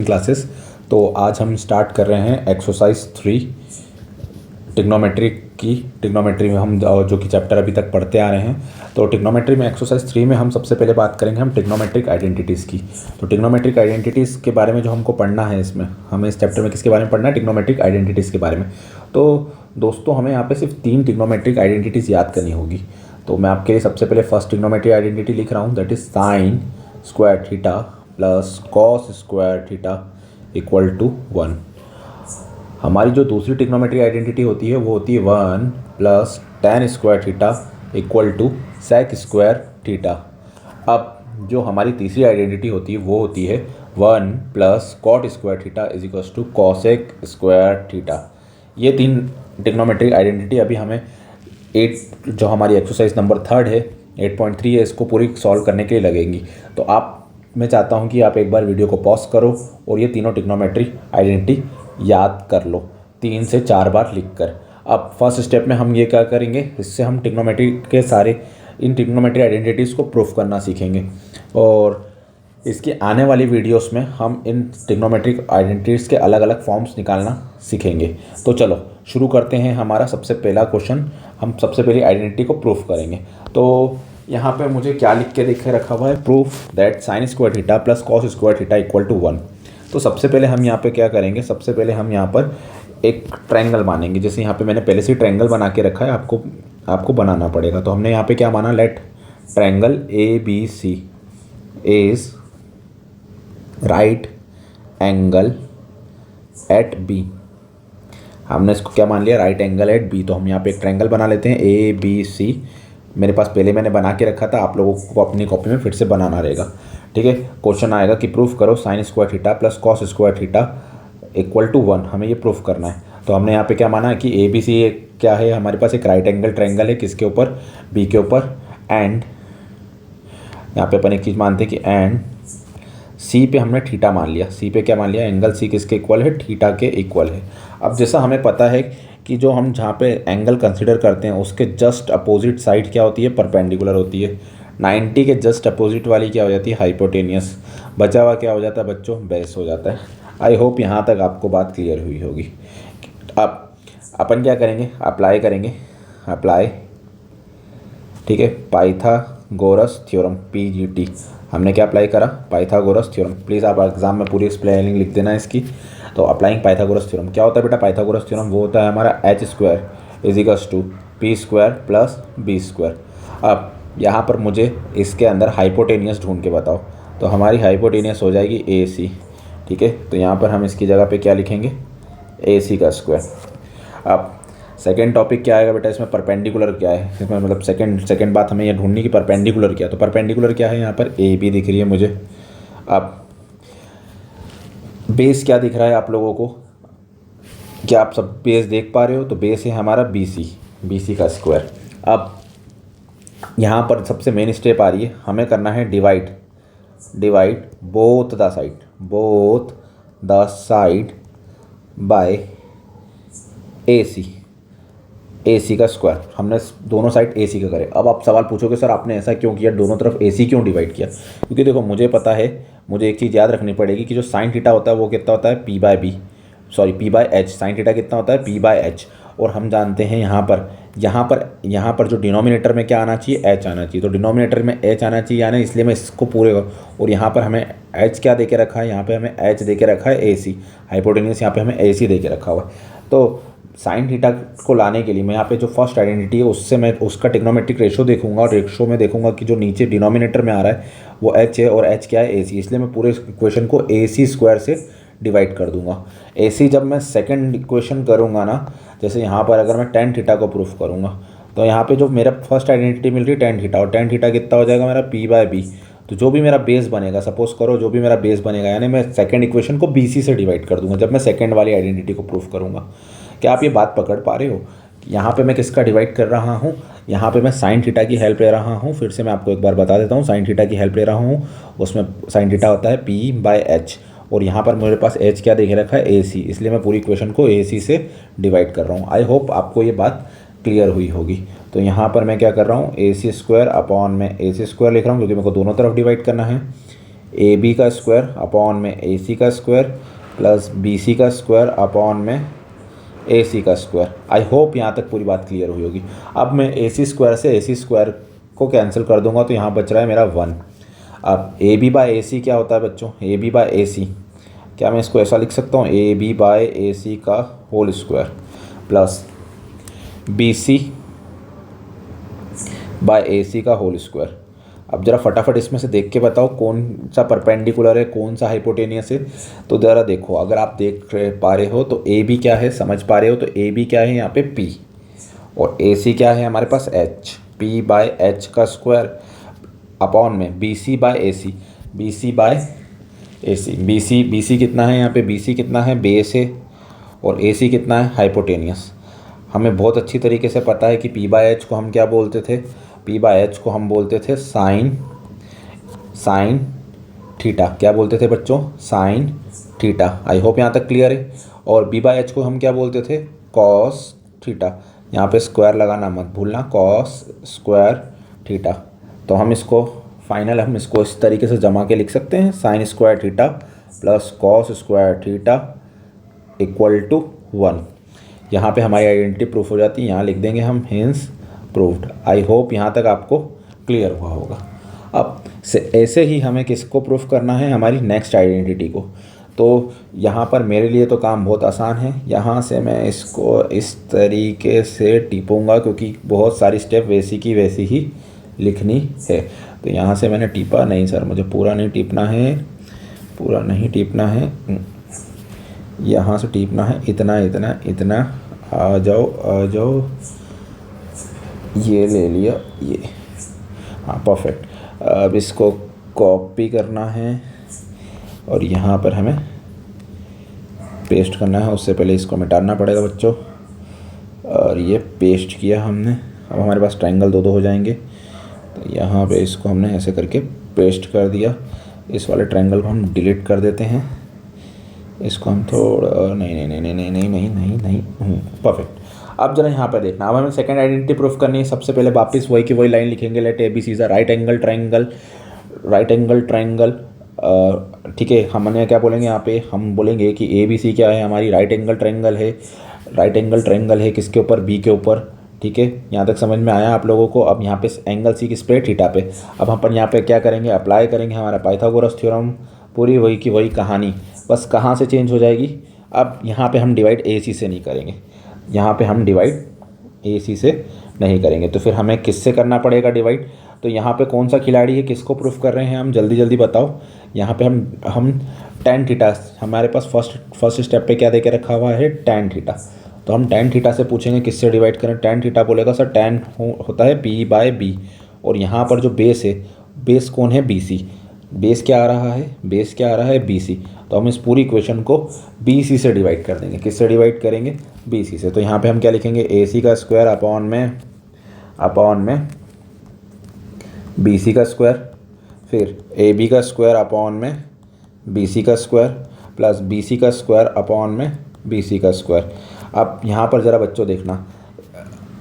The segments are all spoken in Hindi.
क्लासेस। तो आज हम स्टार्ट कर रहे हैं एक्सरसाइज 3 ट्रिग्नोमेट्री की। ट्रिग्नोमेट्री में हम जो कि चैप्टर अभी तक पढ़ते आ रहे हैं, तो ट्रिग्नोमेट्री में एक्सरसाइज 3 में हम सबसे पहले बात करेंगे हम ट्रिग्नोमेट्रिक आइडेंटिटीज़ की। तो ट्रिग्नोमेट्रिक आइडेंटिटीज़ के बारे में जो हमको पढ़ना है, इसमें हमें इस चैप्टर में किसके बारे में पढ़ना है? ट्रिग्नोमेट्रिक आइडेंटिटीज़ के बारे में। तो दोस्तों हमें यहाँ पे सिर्फ 3 ट्रिग्नोमेट्रिक आइडेंटिटीज़ याद करनी होगी। तो मैं आपके लिए सबसे पहले फर्स्ट ट्रिग्नोमेट्रिक आइडेंटिटी लिख रहा हूँ, that is sine square theta plus cos square theta equal to 1। हमारी जो दूसरी ट्रिग्नोमेट्रिक आइडेंटिटी होती है वो होती है 1 plus tan square theta equal to sec square theta. अब जो हमारी तीसरी आइडेंटिटी होती है वो होती है 1 plus cot square theta is equal to cosec square theta. ये 3 ट्रिग्नोमेट्रिक आइडेंटिटी अभी हमें 8 जो हमारी एक्सरसाइज नंबर 3 है 8.3 है, इसको पूरी सॉल्व करने के लिए लगेंगी। तो मैं चाहता हूं कि आप एक बार वीडियो को पॉज करो और ये तीनों ट्रिग्नोमेट्रिक आइडेंटिटी याद कर लो 3 से 4 बार लिखकर। अब फर्स्ट स्टेप में हम ये क्या करेंगे, इससे हम ट्रिग्नोमेट्री के सारे इन ट्रिग्नोमेट्रिक आइडेंटिटीज़ को प्रूफ करना सीखेंगे और इसकी आने वाली वीडियोस में हम इन ट्रिग्नोमेट्रिक आइडेंटिटीज़ के अलग अलग फॉर्म्स निकालना सीखेंगे। तो चलो शुरू करते हैं। हमारा सबसे पहला क्वेश्चन, हम सबसे पहली आइडेंटिटी को प्रूफ करेंगे। तो यहाँ पे मुझे क्या लिख के रखा हुआ है, proof that sine square theta plus cos square theta equal to 1। तो सबसे पहले हम यहाँ पे क्या करेंगे, सबसे पहले हम यहाँ पर एक ट्रायंगल मानेंगे। जैसे यहाँ पे मैंने पहले से ट्रायंगल बना के रखा है, आपको बनाना पड़ेगा। तो हमने यहाँ पे क्या माना, let triangle ABC is right angle at B। हमने इसको क्या मान लिया, राइट एंगल एट B। तो हम यहाँ पे एक ट्रायंगल बना लेते हैं ABC। मेरे पास पहले मैंने बना के रखा था, आप लोगों को अपनी कॉपी में फिर से बनाना रहेगा। ठीक है, क्वेश्चन आएगा कि प्रूफ करो sine square theta plus cos square theta equal to 1। हमें ये प्रूफ करना है। तो हमने यहाँ पे क्या माना है कि ABC क्या है, हमारे पास एक राइट एंगल ट्रायंगल है, किसके ऊपर, B के ऊपर। एंड यहाँ पे अपन एक चीज़ मानते हैं कि एंड C पे हमने थीटा मान लिया। C पे क्या मान लिया, एंगल C किसके इक्वल है, थीटा के इक्वल है। अब जैसा हमें पता है कि जो हम जहाँ पे एंगल कंसिडर करते हैं उसके जस्ट अपोजिट साइड क्या होती है, परपेंडिकुलर होती है। 90 के जस्ट अपोजिट वाली क्या हो जाती है, हाइपोटेनियस। बचा हुआ क्या हो जाता है बच्चों, बेस हो जाता है। आई होप यहाँ तक आपको बात क्लियर हुई होगी। अब अपन क्या करेंगे, अप्लाई करेंगे, अप्लाई, ठीक है, पाइथागोरस थ्योरम PGT। हमने क्या अप्लाई करा, पाइथागोरस थ्योरम। प्लीज़ आप एग्जाम में पूरी स्पेलिंग लिख देना इसकी। तो अप्लाइंग पाइथागोरस थ्योरम क्या होता है बेटा, पाइथागोरस थ्योरम वो होता है हमारा h square is equals to P square plus B square. अब यहाँ पर मुझे इसके अंदर हाइपोटेनियस ढूंढ के बताओ। तो हमारी हाइपोटेनियस हो जाएगी AC। ठीक है, तो यहाँ पर हम इसकी जगह पे क्या लिखेंगे, AC का स्क्वायर। अब सेकेंड टॉपिक क्या आएगा बेटा, इसमें परपेंडिकुलर क्या है, इसमें मतलब सेकेंड बात हमें ये ढूंढनी कि परपेंडिकुलर क्या। तो परपेंडिकुलर क्या है, यहाँ पर AB दिख रही है मुझे। अब बेस क्या दिख रहा है आप लोगों को, क्या आप सब बेस देख पा रहे हो? तो बेस है हमारा BC का स्क्वायर। अब यहाँ पर सबसे मेन स्टेप आ रही है, हमें करना है divide both the side by AC का स्क्वायर। हमने दोनों साइड AC का करे। अब आप सवाल पूछोगे सर आपने ऐसा क्यों किया, दोनों तरफ AC क्यों डिवाइड किया? क्योंकि देखो मुझे पता है, मुझे एक चीज़ याद रखनी पड़ेगी कि जो साइन थीटा होता है वो कितना होता है, P by H। Sine theta कितना होता है, P/H। और हम जानते हैं यहाँ पर जो डिनोमिनेटर में क्या आना चाहिए, H आना चाहिए। तो डिनोमिनेटर में H आना चाहिए, यानी इसलिए मैं इसको पूरे, और यहाँ पर हमें H क्या दे के रखा है, यहाँ पर हमें H दे के रखा है AC। हाइपोटेनियस यहाँ पर हमें AC दे के रखा हुआ है। तो साइन थीटा को लाने के लिए मैं यहाँ पे जो फर्स्ट आइडेंटिटी है उससे मैं उसका ट्रिग्नोमेट्रिक रेशो देखूंगा, और रेशो में देखूंगा कि जो नीचे डिनोमिनेटर में आ रहा है वो H है और H क्या है, AC। इसलिए मैं पूरे इक्वेशन को AC स्क्वायर से डिवाइड कर दूंगा। AC जब मैं सेकंड इक्वेशन करूंगा ना, जैसे यहाँ पर अगर मैं टेन थीटा को प्रूफ करूँगा, तो यहाँ पर जो मेरा फर्स्ट आइडेंटिटी मिल रही है टेन थीटा, और टेन थीटा कितना हो जाएगा मेरा P/B। तो जो भी मेरा बेस बनेगा, सपोज करो जो भी मेरा बेस बनेगा, यानी मैं सेकंड इक्वेशन को BC से डिवाइड कर दूंगा जब मैं सेकंड वाली आइडेंटिटी को प्रूफ करूँगा। क्या आप ये बात पकड़ पा रहे हो? यहाँ पे मैं किसका डिवाइड कर रहा हूँ, यहाँ पे मैं साइन थीटा की हेल्प ले रहा हूँ। फिर से मैं आपको एक बार बता देता हूँ, साइन थीटा की हेल्प ले रहा हूँ। उसमें साइन थीटा होता है P/H, और यहाँ पर मेरे पास H क्या देखे रखा है, AC। इसलिए मैं पूरी इक्वेशन को AC से डिवाइड कर रहा हूँ। आई होप आपको ये बात क्लियर हुई होगी। तो यहाँ पर मैं क्या कर रहा हूँ, AC स्क्वायर अपॉन में AC स्क्वायर लिख रहा हूँ क्योंकि मेरे को दोनों तरफ डिवाइड करना है। ए बी का स्क्वायर अपॉन में ए सी का स्क्वायर प्लस बी सी का स्क्वायर अपॉन में ए सी का स्क्वायर। आई होप यहाँ तक पूरी बात क्लियर हुई होगी। अब मैं ए सी स्क्वायर से ए सी स्क्वायर को कैंसिल कर दूंगा तो यहाँ बच रहा है मेरा 1। अब ए बी बाय ए सी क्या होता है बच्चों, ए बी बाय ए सी, क्या मैं इसको ऐसा लिख सकता हूँ, ए बी बाय ए सी का whole square plus B C by A C का होल स्क्वायर। अब ज़रा फटाफट इसमें से देख के बताओ कौन सा परपेंडिकुलर है, कौन सा हाइपोटेनियस है। तो ज़रा देखो, अगर आप देख पा रहे हो तो ए बी क्या है, समझ पा रहे हो तो ए बी क्या है यहाँ पे पी, और ए सी क्या है हमारे पास एच, पी बाय एच का स्क्वायर अपॉन में B C by A C, B C by A C, B C कितना है यहाँ पे, बी सी कितना है, बेस है, और ए सी कितना है, हाइपोटेनियस। हमें बहुत अच्छी तरीके से पता है कि पी बाय एच को हम क्या बोलते थे, पी बाय एच को हम बोलते थे साइन थीटा। क्या बोलते थे बच्चों, साइन थीटा। आई होप यहाँ तक क्लियर है। और बी बाय एच को हम क्या बोलते थे, कॉस थीटा। यहाँ पे स्क्वायर लगाना मत भूलना, कॉस स्क्वायर थीटा। तो हम इसको फाइनल हम इसको इस तरीके से जमा के लिख सकते हैं, sine square theta plus cos square theta equal to 1। यहाँ पे हमारी आइडेंटिटी प्रूफ हो जाती है, यहाँ लिख देंगे हम हिंस प्रूव्ड। आई होप यहाँ तक आपको क्लियर हुआ होगा। अब ऐसे ही हमें किसको प्रूफ करना है, हमारी नेक्स्ट आइडेंटिटी को। तो यहाँ पर मेरे लिए तो काम बहुत आसान है, यहाँ से मैं इसको इस तरीके से टिपूँगा क्योंकि बहुत सारी स्टेप वैसी की वैसी ही लिखनी है। तो यहाँ से मैंने टिपा नहीं सर, मुझे पूरा नहीं टिपना है, पूरा नहीं टिपना है, यहाँ से टिपना है, इतना इतना इतना, आ जाओ, ये ले लिया ये, हाँ परफेक्ट। अब इसको कॉपी करना है और यहाँ पर हमें पेस्ट करना है, उससे पहले इसको मिटाना पड़ेगा बच्चों। और ये पेस्ट किया हमने, अब हमारे पास ट्रायंगल दो हो जाएंगे। तो यहाँ पे इसको हमने ऐसे करके पेस्ट कर दिया। इस वाले ट्रायंगल को हम डिलीट कर देते हैं, इसको हम थोड़ा नहीं परफेक्ट। अब जरा यहाँ पर देखना, अब हमें सेकंड आइडेंटिटी प्रूफ करनी है। सबसे पहले वापस वही की वही लाइन लिखेंगे, let A B C is a right angle triangle. ठीक है, हमने क्या बोलेंगे यहाँ पे, हम बोलेंगे कि ए बी सी क्या है, हमारी राइट एंगल ट्रायंगल है किसके ऊपर, बी के ऊपर। ठीक है, यहाँ तक समझ में आया आप लोगों को। अब यहाँ पे एंगल सी किस पे, थीटा पे। अब हम अपन यहाँ पे क्या करेंगे, अप्लाई करेंगे हमारा पाइथागोरस थ्योरम, पूरी वही की वही कहानी, बस कहाँ से चेंज हो जाएगी। अब यहाँ पे हम डिवाइड ए सी से नहीं करेंगे, यहाँ पे हम डिवाइड ए सी से नहीं करेंगे, तो फिर हमें किससे करना पड़ेगा डिवाइड। तो यहाँ पे कौन सा खिलाड़ी है, किसको प्रूफ कर रहे हैं हम, जल्दी बताओ। यहाँ पे हम tan थीटा, हमारे पास फर्स्ट स्टेप पे क्या दे के रखा हुआ है, tan थीटा। तो हम tan थीटा से पूछेंगे किससे डिवाइड करें। tan थीटा बोलेगा सर tan होता है p बाय बी, और यहाँ पर जो बेस है, बेस कौन है, BC। बेस क्या आ रहा है, BC। तो हम इस पूरी इक्वेशन को BC से डिवाइड कर देंगे। किससे डिवाइड करेंगे, BC से। तो यहाँ पे हम क्या लिखेंगे, AC का स्क्वायर अपॉन में BC का स्क्वायर, फिर AB का स्क्वायर अपॉन में BC का स्क्वायर, प्लस BC का स्क्वायर अपॉन में BC का स्क्वायर। अब यहाँ पर ज़रा बच्चों देखना,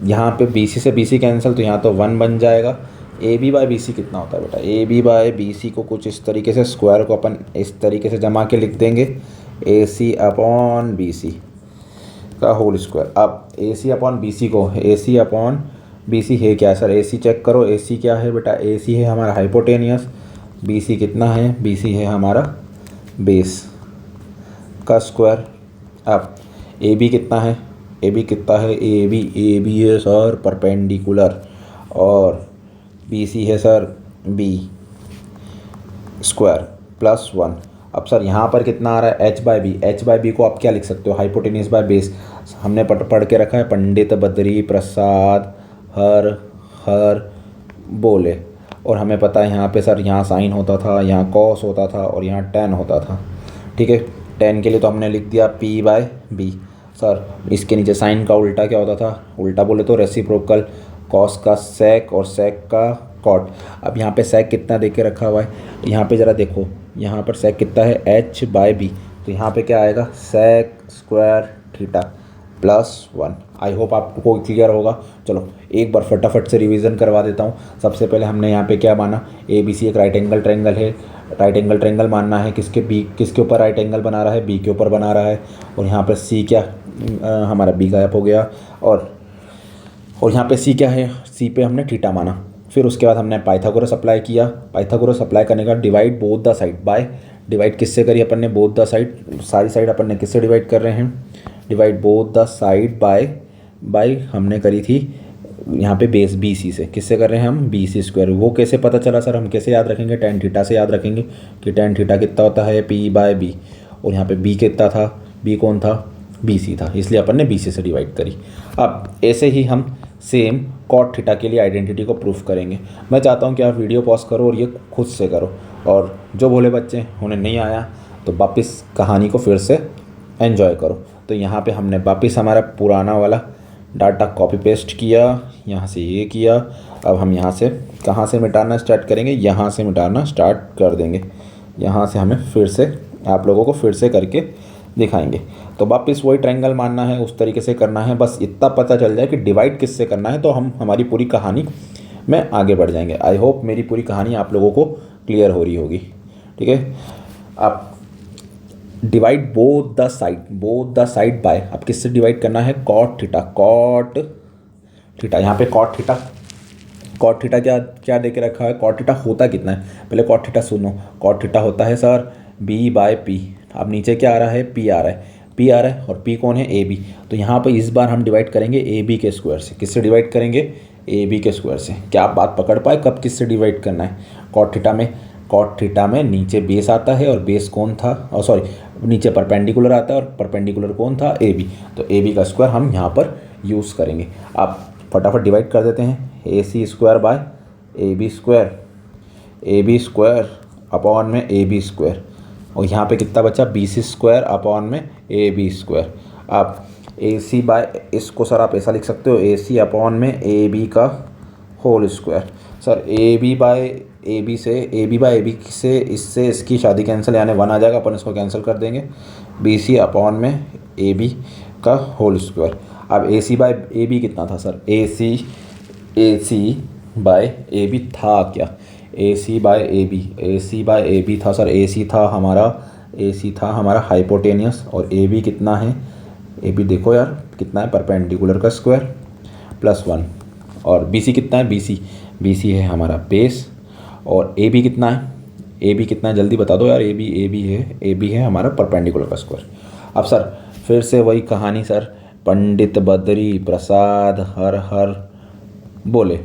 यहाँ पे BC से BC कैंसिल, तो यहाँ तो 1 बन जाएगा। AB बाय BC कितना होता है बेटा, AB बाय BC को कुछ इस तरीके से, स्क्वायर को अपन इस तरीके से जमा के लिख देंगे, AC अपॉन BC का होल स्क्वायर। अब AC अपॉन BC को, AC अपॉन BC है क्या सर, AC चेक करो, AC क्या है बेटा, AC है हमारा हाइपोटेनियस, BC कितना है, BC है हमारा बेस का स्क्वायर। अब AB कितना है, AB है सर परपेंडिकुलर, और BC है सर B स्क्वायर प्लस 1। अब सर यहाँ पर कितना आ रहा है, H बाय बी को आप क्या लिख सकते हो, हाइपोटेनियस बाय बेस। हमने पढ़ के रखा है, पंडित बद्री प्रसाद हर बोले, और हमें पता है यहाँ पे सर, यहाँ साइन होता था, यहाँ कॉस होता था, और यहाँ tan होता था। ठीक है, tan के लिए तो हमने लिख दिया P बाय बी। सर इसके नीचे साइन का उल्टा क्या होता था, उल्टा बोले तो रेसिप्रोकल, कॉस का सेक और सेक का कॉट। अब यहाँ पे सेक कितना दे के रखा हुआ है, यहाँ पे ज़रा देखो, यहाँ पर सेक कितना है, H बाय बी। तो यहाँ पे क्या आएगा, sec square theta plus 1। I hope आपको क्लियर होगा। चलो एक बार फटाफट से रिवीजन करवा देता हूँ। सबसे पहले हमने यहाँ पे क्या माना, ए बी सी एक राइट एंगल ट्रायंगल है। राइट एंगल ट्रायंगल मानना है किसके ऊपर राइट एंगल बना रहा है, बी के ऊपर बना रहा है। और यहाँ पर सी क्या, हमारा बी गायब हो गया। और यहाँ पे सी क्या है, सी पे हमने थीटा माना। फिर उसके बाद हमने पाइथागोरस अप्लाई किया। पाइथागोरस अप्लाई करने का divide both the side by, divide किससे करी अपन ने, बोथ द साइड, सारी साइड अपन ने किससे डिवाइड कर रहे हैं, divide both the side by हमने करी थी यहाँ पे बेस बी सी से, किससे कर रहे हैं हम, बी सी स्क्वायर। वो कैसे पता चला सर, हम कैसे याद रखेंगे, टेन थीटा से याद रखेंगे कि टेन थीटा कितना होता है, पी बाय बी। और यहाँ पे बी कितना था, बी कौन था, बी सी था, इसलिए अपन ने बी सी से डिवाइड करी। अब ऐसे ही हम सेम कॉट थीटा के लिए आइडेंटिटी को प्रूफ करेंगे। मैं चाहता हूँ कि आप वीडियो पॉज करो और ये खुद से करो, और जो भोले बच्चे उन्हें नहीं आया तो वापस कहानी को फिर से एंजॉय करो। तो यहाँ पे हमने वापस हमारा पुराना वाला डाटा कॉपी पेस्ट किया, यहाँ से ये किया। अब हम यहाँ से कहाँ से मिटाना स्टार्ट करेंगे, यहाँ से मिटाना स्टार्ट कर देंगे। यहाँ से हमें फिर से आप लोगों को फिर से करके दिखाएंगे। तो वापस वही ट्रायंगल मानना है, उस तरीके से करना है, बस इतना पता चल जाए कि डिवाइड किससे करना है, तो हम हमारी पूरी कहानी में आगे बढ़ जाएंगे। आई होप मेरी पूरी कहानी आप लोगों को क्लियर हो रही होगी। ठीक है, आप divide both the side by, अब किससे डिवाइड करना है, कॉट थीटा। यहाँ पे कॉट थीटा क्या दे के रखा है, कॉट थीटा होता कितना है, पहले कॉट थीटा सुनो। कॉट थीटा होता है सर बी बाय पी। अब नीचे क्या आ रहा है, पी आ रहा है, और पी कौन है, ए बी। तो यहाँ पर इस बार हम डिवाइड करेंगे ए बी के स्क्वायर से। किससे डिवाइड करेंगे, ए बी के स्क्वायर से। क्या आप बात पकड़ पाए कब किससे डिवाइड करना है, कॉट थीटा में नीचे बेस आता है, और बेस कौन था, और सॉरी नीचे परपेंडिकुलर आता है, और परपेंडिकुलर कौन था, ए बी। तो ए बी का स्क्वायर हम यहाँ पर यूज़ करेंगे। आप फटाफट डिवाइड कर देते हैं, A C square by A B square upon में ए बी स्क्वायर। और यहाँ पे कितना बचा, बी सी स्क्वायर अपॉन में ए बी स्क्वायर। आप ए सी बाय, इसको सर आप ऐसा लिख सकते हो, ए सी अपॉन में ए बी का whole square. Sir A B by A B से इससे इसकी शादी कैंसिल, यानी 1 आ जाएगा, अपन इसको कैंसिल कर देंगे। बी सी अपॉन में ए बी का होल स्क्वायर। अब A C by A B कितना था sir, A C by A B था क्या, A C by A B था सर, ए सी था हमारा हाइपोटेनियस, और ए बी कितना है, ए बी देखो यार कितना है, परपेंडिकुलर का स्क्वायर प्लस 1। और बी सी कितना है, बी सी है हमारा बेस। और ए बी कितना है, जल्दी बता दो यार, ए बी है हमारा परपेंडिकुलर का स्क्वायर। अब सर फिर से वही कहानी सर, पंडित बद्री प्रसाद हर हर बोले।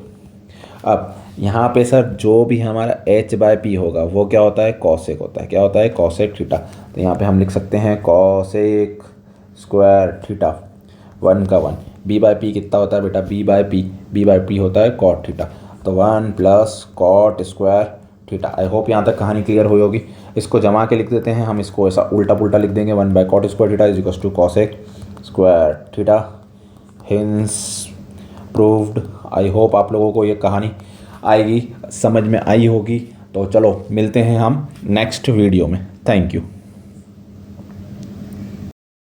अब यहाँ पे सर जो भी हमारा h बाय पी होगा वो क्या होता है, कॉसेक होता है। क्या होता है, कॉसेक थीटा। तो यहाँ पे हम लिख सकते हैं कॉसेक स्क्वायर थीटा, 1 का 1। बी बाय पी कितना होता है बेटा, बी बाय पी होता है कॉट थीटा। तो 1 plus cot square theta. I hope यहाँ तक कहानी क्लियर हुई होगी। इसको जमा के लिख देते हैं हम, इसको ऐसा उल्टा पुल्टा लिख देंगे, 1 by cot square theta is equals to cosec square theta. Hence proved. I hope आप लोगों को ये कहानी समझ में आई होगी। तो चलो मिलते हैं हम नेक्स्ट वीडियो में। Thank you.